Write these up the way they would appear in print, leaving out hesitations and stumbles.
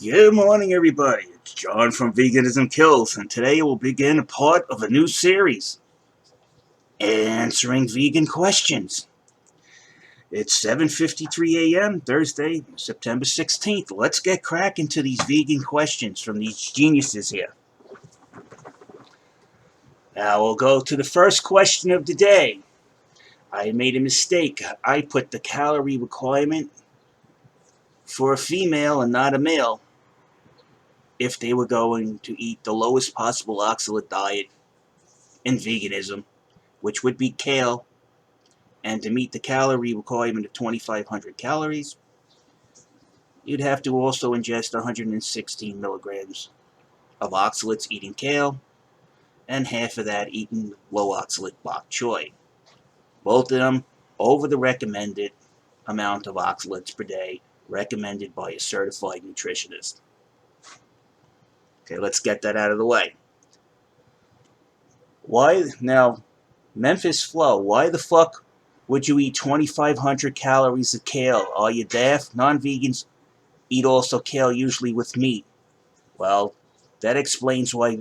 Good morning, everybody. It's John from Veganism KILLS, and today we'll begin a part of a new series, Answering Vegan Questions. It's 7:53 a.m., Thursday, September 16th. Let's get cracking to these vegan questions from these geniuses here. Now we'll go to the first question of the day. I made a mistake. I put the calorie requirement for a female and not a male if they were going to eat the lowest possible oxalate diet in veganism, which would be kale, and to meet the calorie requirement of 2,500 calories, you'd have to also ingest 116 milligrams of oxalates eating kale, and half of that eating low oxalate bok choy. Both of them over the recommended amount of oxalates per day recommended by a certified nutritionist. Okay, let's get that out of the way. Why now, Memphis Flow, why the fuck would you eat 2,500 calories of kale? Are you daft? Non-vegans eat also kale, usually with meat. Well, that explains why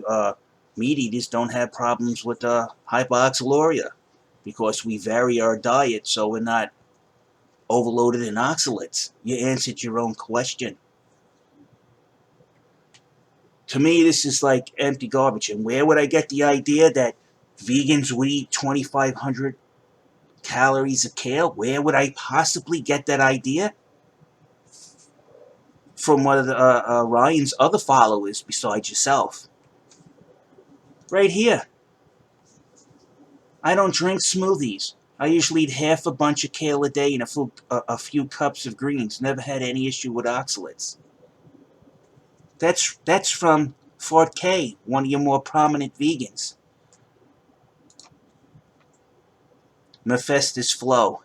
meat eaters don't have problems with hypoxaluria, because we vary our diet so we're not overloaded in oxalates. You answered your own question. To me, this is like empty garbage. And where would I get the idea that vegans would eat 2,500 calories of kale? Where would I possibly get that idea? From one of Ryan's other followers besides yourself. Right here. I don't drink smoothies. I usually eat half a bunch of kale a day and a few cups of greens. Never had any issue with oxalates. That's from Fort K, one of your more prominent vegans. Mephistus Flow.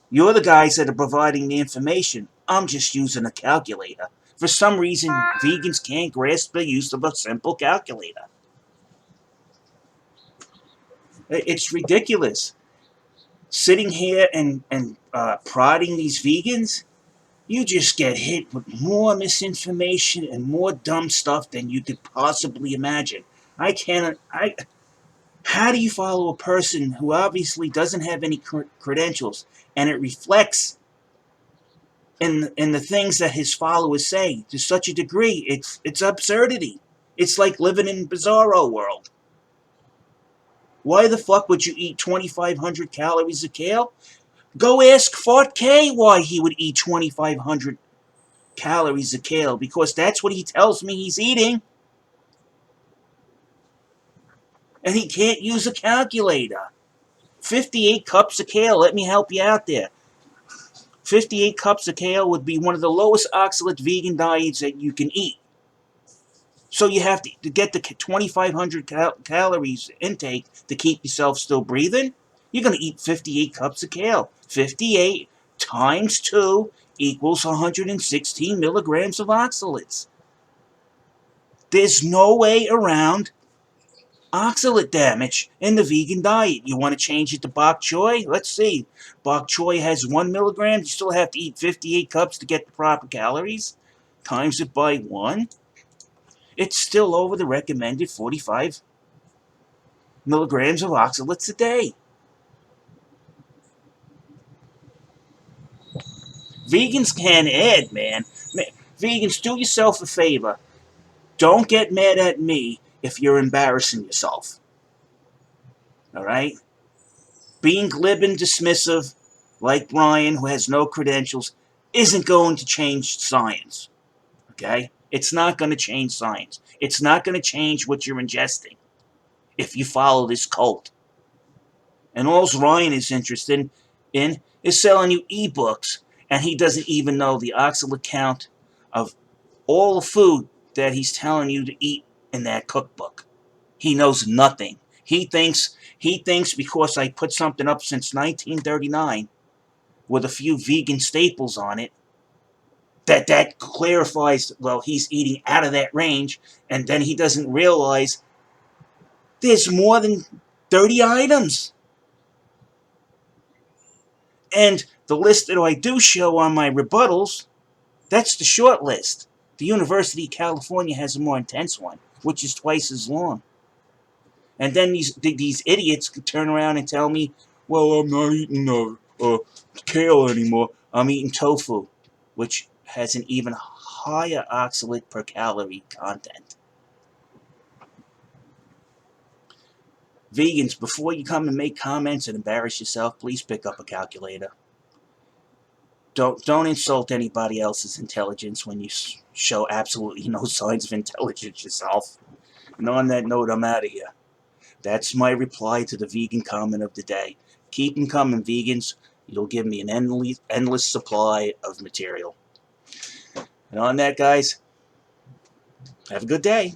You're the guys that are providing the information. I'm just using a calculator. For some reason, vegans can't grasp the use of a simple calculator. It's ridiculous. Sitting here and prodding these vegans, you just get hit with more misinformation and more dumb stuff than you could possibly imagine. How do you follow a person who obviously doesn't have any credentials, and it reflects in the things that his followers say to such a degree? It's absurdity. It's like living in Bizarro world. Why the fuck would you eat 2,500 calories of kale? Go ask Fort K why he would eat 2,500 calories of kale, because that's what he tells me he's eating. And he can't use a calculator. 58 cups of kale, let me help you out there. 58 cups of kale would be one of the lowest oxalate vegan diets that you can eat. So you have to get the 2,500 calories intake to keep yourself still breathing. You're going to eat 58 cups of kale. 58 times 2 equals 116 milligrams of oxalates. There's no way around oxalate damage in the vegan diet. You want to change it to bok choy? Let's see. Bok choy has 1 milligram. You still have to eat 58 cups to get the proper calories. Times it by 1. It's still over the recommended 45 milligrams of oxalates a day. Vegans can add, man. Vegans, do yourself a favor. Don't get mad at me if you're embarrassing yourself. All right? Being glib and dismissive, like Brian, who has no credentials, isn't going to change science. Okay? It's not going to change science. It's not going to change what you're ingesting if you follow this cult. And all Ryan is interested in is selling you ebooks, and he doesn't even know the oxalate count of all the food that he's telling you to eat in that cookbook. He knows nothing. He thinks because I put something up since 1939 with a few vegan staples on it, that clarifies, well, he's eating out of that range, and then he doesn't realize there's more than 30 items. And the list that I do show on my rebuttals That's the short list. The University of California has a more intense one, which is twice as long. And then these idiots could turn around and tell me, well, I'm not eating kale anymore. I'm eating tofu, which has an even higher oxalate per calorie content. Vegans, before you come and make comments and embarrass yourself, please pick up a calculator. Don't insult anybody else's intelligence when you show absolutely no signs of intelligence yourself. And on that note, I'm out of here. That's my reply to the vegan comment of the day. Keep them coming, vegans. You'll give me an endless supply of material. And on that, guys, have a good day.